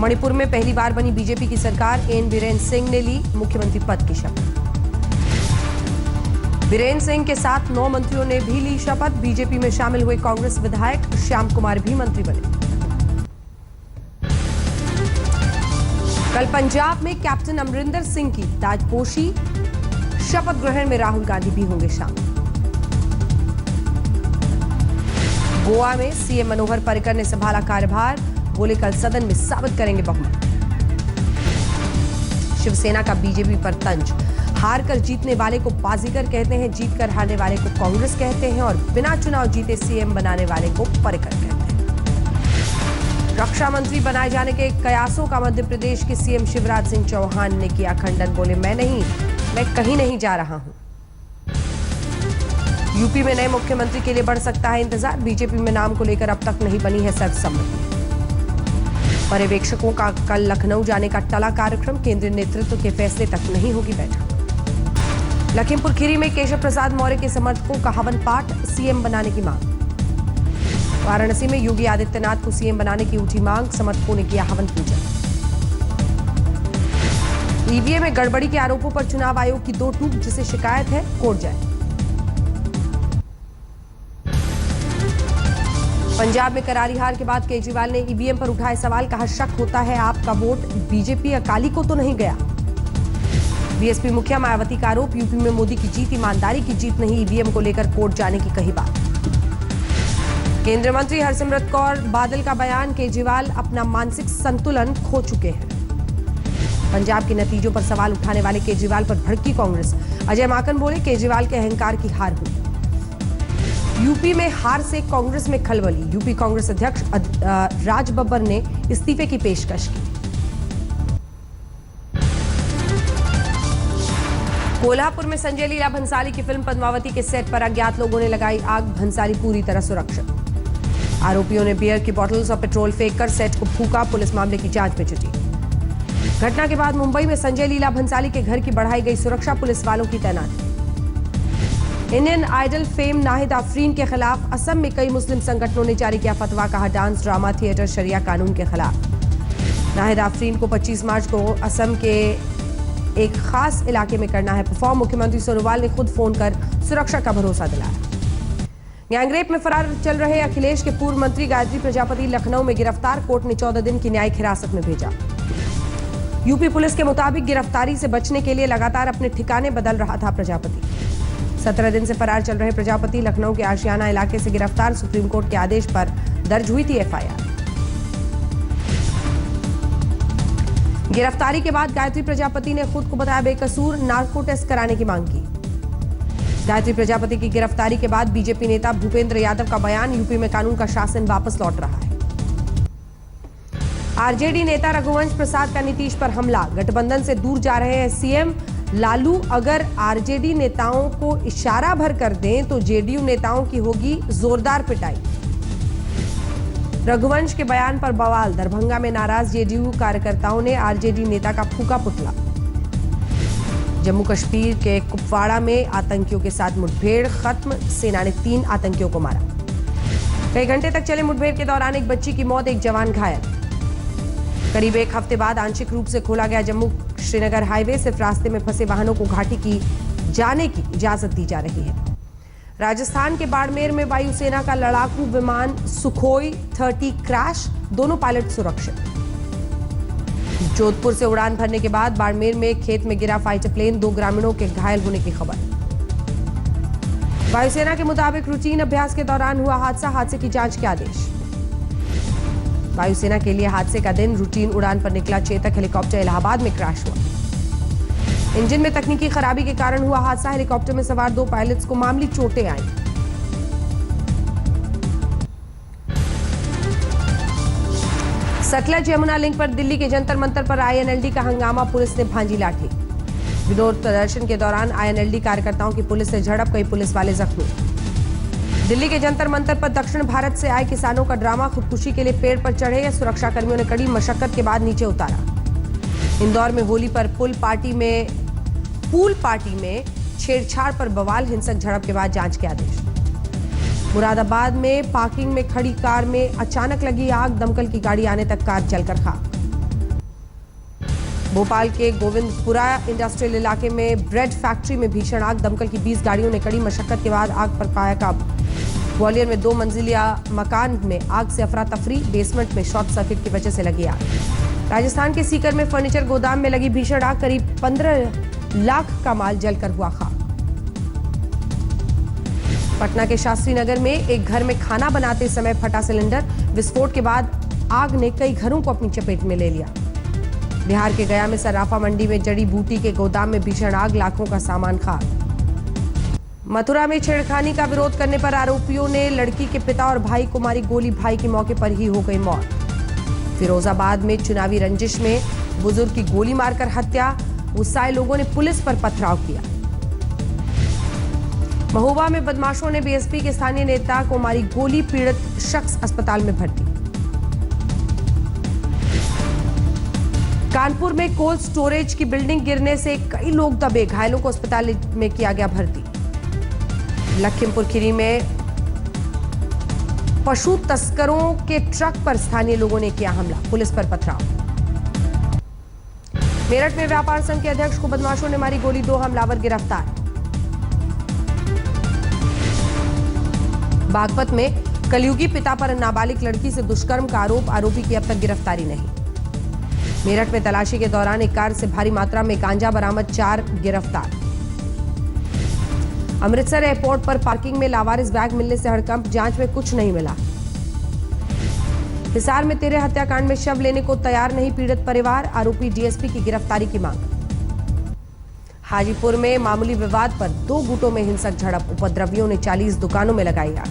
मणिपुर में पहली बार बनी बीजेपी की सरकार, एन बीरेन्द्र सिंह ने ली मुख्यमंत्री पद की शपथ। बीरेन्द्र सिंह के साथ 9 मंत्रियों ने भी ली शपथ। बीजेपी में शामिल हुए कांग्रेस विधायक श्याम कुमार भी मंत्री बने। कल पंजाब में कैप्टन अमरिंदर सिंह की ताजपोशी, शपथ ग्रहण में राहुल गांधी भी होंगे शामिल। गोवा में सीएम मनोहर पर्रिकर ने संभाला कार्यभार, बोले कल सदन में साबित करेंगे बहुमत। शिवसेना का बीजेपी पर तंज, हार कर जीतने वाले को बाजीगर कहते हैं, जीत कर हारने वाले को कांग्रेस कहते हैं और बिना चुनाव जीते सीएम बनाने वाले को पर्रिकर कहते हैं। रक्षा मंत्री बनाए जाने के कयासों का मध्य प्रदेश के सीएम शिवराज सिंह चौहान ने किया खंडन, बोले मैं कहीं नहीं जा रहा हूं। यूपी में नए मुख्यमंत्री के लिए बढ़ सकता है इंतजार, बीजेपी में नाम को लेकर अब तक नहीं बनी है सर्वसम्मति। पर्यवेक्षकों का कल लखनऊ जाने का टला कार्यक्रम, केंद्रीय नेतृत्व के फैसले तक नहीं होगी बैठक। लखीमपुर खीरी में केशव प्रसाद मौर्य के समर्थकों का हवन पाठ, सीएम बनाने की मांग। वाराणसी में योगी आदित्यनाथ को सीएम बनाने की उठी मांग, समर्थकों ने किया हवन पूजन। ईवीएम में गड़बड़ी के आरोपों पर चुनाव आयोग की 2 टूक, जिसे शिकायत है कोर्ट जाए। पंजाब में करारी हार के बाद केजरीवाल ने ईवीएम पर उठाए सवाल, कहा शक होता है आपका वोट बीजेपी अकाली को तो नहीं गया। बीएसपी मुखिया मायावती का आरोप, यूपी में मोदी की जीत ईमानदारी की जीत नहीं, ईवीएम को लेकर कोर्ट जाने की कही बात। केंद्रीय मंत्री हरसिमरत कौर बादल का बयान, केजरीवाल अपना मानसिक संतुलन खो चुके हैं। पंजाब के नतीजों पर सवाल उठाने वाले केजरीवाल पर भड़की कांग्रेस, अजय माकन बोले केजरीवाल के अहंकार की हार हुई। यूपी में हार से कांग्रेस में खलबली, यूपी कांग्रेस अध्यक्ष राज बब्बर ने इस्तीफे की पेशकश की। कोल्हापुर में संजय लीला भंसाली की फिल्म पद्मावती के सेट पर अज्ञात लोगों ने लगाई आग, भंसाली पूरी तरह सुरक्षित। आरोपियों ने बियर की बॉटल्स और पेट्रोल फेंककर सेट को फूंका, पुलिस मामले की जांच में जुटी। घटना के बाद मुंबई में संजय लीला भंसाली के घर की बढ़ाई गई सुरक्षा, पुलिस वालों की तैनाती। Indian Idol fame Nahid Afreen के खिलाफ असम में कई मुस्लिम संगठनों ने जारी किया फतवा, कहा डांस, ड्रामा, थिएटर शरिया कानून के खिलाफ। नाहिद आफरीन को 25 मार्च को असम के एक खास इलाके में करना है परफॉर्म, मुख्यमंत्री सोनोवाल ने खुद फोन कर सुरक्षा का भरोसा दिलाया। गैंगरेप में फरार चल रहे अखिलेश के पूर्व मंत्री गायत्री प्रजापति लखनऊ में गिरफ्तार, कोर्ट ने 14 दिन की न्यायिक हिरासत में भेजा। यूपी पुलिस के मुताबिक गिरफ्तारी से बचने के लिए लगातार अपने ठिकाने बदल रहा था प्रजापति। 17 दिन से फरार चल रहे प्रजापति लखनऊ के आशियाना इलाके से गिरफ्तार, सुप्रीम कोर्ट के आदेश पर दर्ज हुई थी एफआईआर। गिरफ्तारी के बाद गायत्री प्रजापति ने खुद को बताया बेकसूर, नार्को टेस्ट कराने की मांग की। गायत्री प्रजापति की गिरफ्तारी के बाद बीजेपी नेता भूपेंद्र यादव का बयान, यूपी में कानून का शासन वापस लौट रहा है। आरजेडी नेता रघुवंश प्रसाद का नीतीश पर हमला, गठबंधन से दूर जा रहे हैं सीएम लालू, अगर आरजेडी नेताओं को इशारा भर कर दें तो जेडीयू नेताओं की होगी जोरदार पिटाई। रघुवंश के बयान पर बवाल, दरभंगा में नाराज जेडीयू कार्यकर्ताओं ने आरजेडी नेता का फूंका पुतला। जम्मू कश्मीर के कुपवाड़ा में आतंकियों के साथ मुठभेड़ खत्म, सेना ने 3 आतंकियों को मारा। कई घंटे तक चले मुठभेड़ के दौरान एक बच्ची की मौत, एक जवान घायल। करीब 1 हफ्ते बाद आंशिक रूप से खोला गया जम्मू श्रीनगर हाईवे, सिर्फ रास्ते में फंसे वाहनों को घाटी की जाने की इजाजत दी जा रही है। राजस्थान के बाड़मेर में वायुसेना का लड़ाकू विमान सुखोई 30 क्रैश, दोनों पायलट सुरक्षित। जोधपुर से उड़ान भरने के बाद बाड़मेर में खेत में गिरा फाइटर प्लेन, 2 ग्रामीणों के घायल होने की खबर। वायुसेना के मुताबिक रूटीन अभ्यास के दौरान हुआ हादसे की जांच के आदेश। वायुसेना के लिए हादसे का दिन, रूटीन उड़ान पर निकला चेतक हेलीकॉप्टर इलाहाबाद में क्रैश हुआ। इंजन में तकनीकी खराबी के कारण हुआ हादसा, हेलीकॉप्टर में सवार 2 पायलट्स को मामूली चोटें आई। सतलज यमुना लिंक पर दिल्ली के जंतर मंतर पर आईएनएलडी का हंगामा, पुलिस ने भांजी लाठी। विरोध प्रदर्शन के दौरान आईएनएलडी कार्यकर्ताओं की पुलिस से झड़प, कई पुलिस वाले जख्मी। दिल्ली के जंतर मंतर पर दक्षिण भारत से आए किसानों का ड्रामा, खुदकुशी के लिए पेड़ पर चढ़े, सुरक्षा कर्मियों ने कड़ी मशक्कत के बाद नीचे उतारा। इंदौर में होली पर पूल पार्टी में छेड़छाड़ पर बवाल, हिंसक झड़प के बाद जांच के आदेश। मुरादाबाद में पार्किंग में खड़ी कार में अचानक लगी आग, दमकल की गाड़ी आने तक कार जलकर खाक। भोपाल के गोविंदपुरा इंडस्ट्रियल इलाके में ब्रेड फैक्ट्री में भीषण आग। दमकल की 20 गाड़ियों ने कड़ी मशक्कत के बाद आग पर पाया काबू। ग्वालियर में 2 मंजिला मकान में आग से अफरा तफरी। बेसमेंट में शॉर्ट सर्किट की वजह से लगी आग। राजस्थान के सीकर में फर्नीचर गोदाम में लगी भीषण आग। करीब 15 लाख का माल जलकर हुआ खाक। पटना के शास्त्री नगर में एक घर में खाना बनाते समय फटा सिलेंडर। विस्फोट के बाद आग ने कई घरों को अपनी चपेट में ले लिया। बिहार के गया में सर्राफा मंडी में जड़ी बूटी के गोदाम में भीषण आग। लाखों का सामान खाक। मथुरा में छेड़खानी का विरोध करने पर आरोपियों ने लड़की के पिता और भाई को मारी गोली। भाई की मौके पर ही हो गई मौत। फिरोजाबाद में चुनावी रंजिश में बुजुर्ग की गोली मारकर हत्या। गुस्साए लोगों ने पुलिस पर पथराव किया। महोबा में बदमाशों ने बीएसपी के स्थानीय नेता को मारी गोली। पीड़ित शख्स अस्पताल में भर्ती। कानपुर में कोल्ड स्टोरेज की बिल्डिंग गिरने से कई लोग दबे। घायलों को अस्पताल में किया गया भर्ती। लखीमपुर खीरी में पशु तस्करों के ट्रक पर स्थानीय लोगों ने किया हमला। पुलिस पर पथराव। मेरठ में व्यापार संघ के अध्यक्ष को बदमाशों ने मारी गोली। 2 हमलावर गिरफ्तार। बागपत में कलयुगी पिता पर नाबालिग लड़की से दुष्कर्म का आरोप। आरोपी की अब तक गिरफ्तारी नहीं। मेरठ में तलाशी के दौरान एक कार से भारी मात्रा में गांजा बरामद। 4 गिरफ्तार। अमृतसर एयरपोर्ट पर पार्किंग में लावारिस बैग मिलने से हड़कंप। जांच में कुछ नहीं मिला। हिसार में 13 हत्याकांड में शव लेने को तैयार नहीं पीड़ित परिवार। आरोपी डीएसपी की गिरफ्तारी की मांग। हाजीपुर में मामूली विवाद पर 2 गुटों में हिंसक झड़प। उपद्रवियों ने 40 दुकानों में लगाई आग।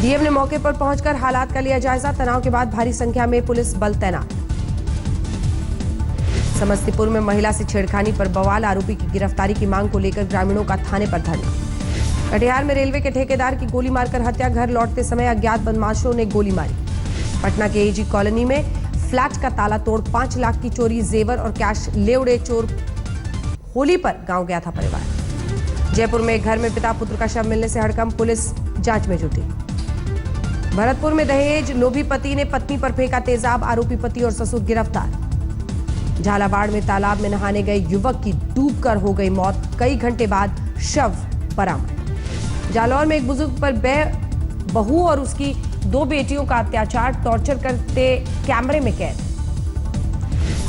डीएम ने मौके पर पहुंचकर हालात का लिया जायजा। तनाव के बाद भारी संख्या में पुलिस बल तैनात। समस्तीपुर में महिला से छेड़खानी पर बवाल। आरोपी की गिरफ्तारी की मांग को लेकर ग्रामीणों का थाने पर धरना। कटिहार में रेलवे के ठेकेदार की गोली मारकर हत्या। घर लौटते समय अज्ञात बदमाशों ने गोली मारी। पटना के एजी कॉलोनी में फ्लैट का ताला तोड़ 5 लाख की चोरी। जेवर और कैश ले उड़े चोर। होली पर गांव गया था परिवार। जयपुर में एक घर में पिता पुत्र का शव मिलने से हड़कंप। पुलिस जांच में जुटी। भरतपुर में दहेज लोभी पति ने पत्नी पर फेंका तेजाब। आरोपी पति और ससुर गिरफ्तार। झालावाड़ में तालाब में नहाने गए युवक की डूबकर हो गई मौत। कई घंटे बाद शव बरामद। जालौर में एक बुजुर्ग पर बहू और उसकी 2 बेटियों का अत्याचार। टॉर्चर करते कैमरे में कैद।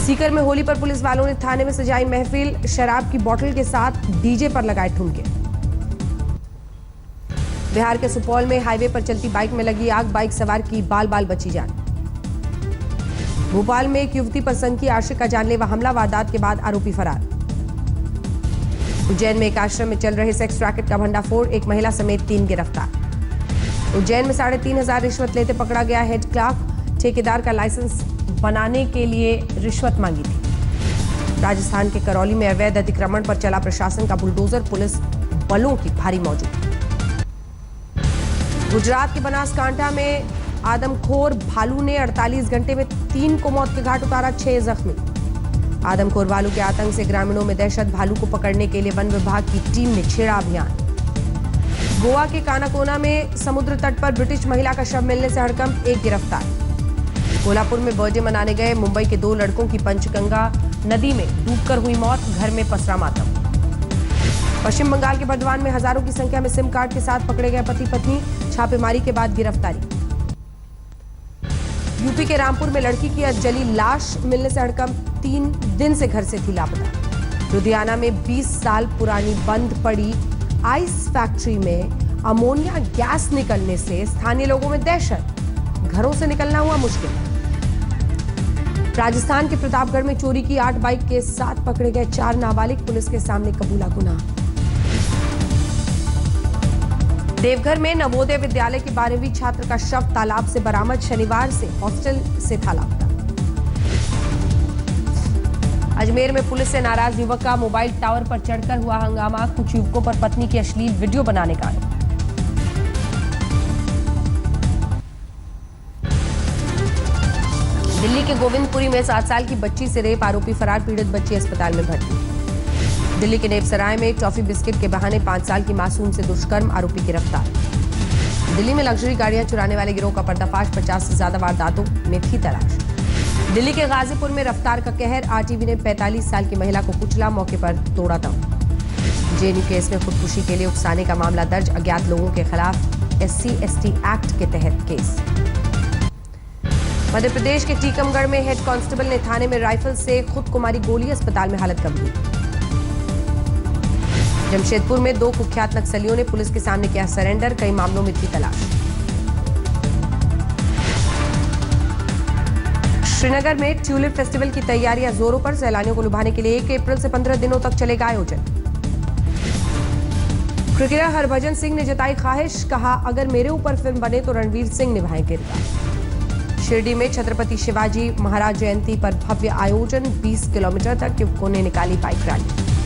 सीकर में होली पर पुलिस वालों ने थाने में सजाई महफिल। शराब की बोतल के साथ डीजे पर लगाए ठुमके। बिहार के सुपौल में हाईवे पर चलती बाइक में लगी आग। बाइक सवार की बाल बाल बची जान। भोपाल में एक युवती पर संकी आशिक का जानलेवा हमला। वारदात के बाद आरोपी फरार। उज्जैन में एक आश्रम में चल रहे सेक्स रैकेट का भंडाफोड़। एक महिला समेत 3 गिरफ्तार। उज्जैन में 3,500 रिश्वत लेते पकड़ा गया हेड क्लार्क। ठेकेदार का लाइसेंस बनाने के लिए रिश्वत मांगी थी। राजस्थान के करौली में अवैध अतिक्रमण पर चला प्रशासन का बुलडोजर। पुलिस बलों की भारी मौजूदगी। गुजरात के बनासकांठा में आदमखोर भालू ने 48 घंटे में 3 को मौत के घाट उतारा। 6 जख्मी। आदमखोर भालू के आतंक से ग्रामीणों में दहशत। भालू को पकड़ने के लिए वन विभाग की टीम ने छेड़ा अभियान। गोवा के कानाकोना में समुद्र तट पर ब्रिटिश महिला का शव मिलने से हड़कंप। 1 गिरफ्तार। कोल्हापुर में बर्थडे मनाने गए मुंबई के 2 लड़कों की पंचगंगा नदी में डूबकर हुई मौत। घर में पसरा मातम। पश्चिम बंगाल के बर्धमान में हजारों की संख्या में सिम कार्ड के साथ पकड़े गए पति पत्नी। छापेमारी के बाद गिरफ्तारी। यूपी के रामपुर में लड़की की जली लाश मिलने से हड़कंप। 3 दिन से घर से थी लापता। लुधियाना में 20 साल पुरानी बंद पड़ी आइस फैक्ट्री में अमोनिया गैस निकलने से स्थानीय लोगों में दहशत। घरों से निकलना हुआ मुश्किल। राजस्थान के प्रतापगढ़ में चोरी की 8 बाइक के साथ पकड़े गए 4 नाबालिग। पुलिस के सामने कबूला गुनाह। देवघर में नवोदय विद्यालय के 12वीं छात्र का शव तालाब से बरामद। शनिवार से हॉस्टल से था लापता। अजमेर में पुलिस से नाराज युवक का मोबाइल टावर पर चढ़कर हुआ हंगामा। कुछ युवकों पर पत्नी की अश्लील वीडियो बनाने का आरोप। दिल्ली के गोविंदपुरी में 7 साल की बच्ची से रेप। आरोपी फरार। पीड़ित बच्ची अस्पताल में भर्ती। दिल्ली के नेपसराय में टॉफी बिस्किट के बहाने 5 साल की मासूम से दुष्कर्म। आरोपी गिरफ्तार। दिल्ली में लग्जरी गाड़ियां चुराने वाले गिरोह का पर्दाफाश। 50 से ज्यादा वारदातों में थी तलाश। दिल्ली के गाजीपुर में रफ्तार का कहर, आरटीवी ने 45 साल की महिला को कुचला, मौके पर तोड़ा दम। जेएनयू केस में खुदकुशी के लिए उकसाने का मामला दर्ज, अज्ञात लोगों के खिलाफ SC/ST एक्ट के तहत केस। मध्य प्रदेश के टीकमगढ़ में हेड कांस्टेबल ने थाने में राइफल से खुद को मारी गोली, अस्पताल में हालत गंभीर। जमशेदपुर में 2 कुख्यात नक्सलियों ने पुलिस के सामने किया सरेंडर, कई मामलों में थी तलाश। श्रीनगर में ट्यूलिप फेस्टिवल की तैयारियां जोरों पर, सैलानियों को लुभाने के लिए 1 अप्रैल से 15 दिनों तक चलेगा आयोजन। क्रिकेटर हरभजन सिंह ने जताई ख्वाहिश, कहा अगर मेरे ऊपर फिल्म बने तो रणवीर सिंह निभाएं किरदार। शिरडी में छत्रपति शिवाजी महाराज जयंती पर भव्य आयोजन, 20 किलोमीटर तक युवकों ने निकाली बाइक रैली।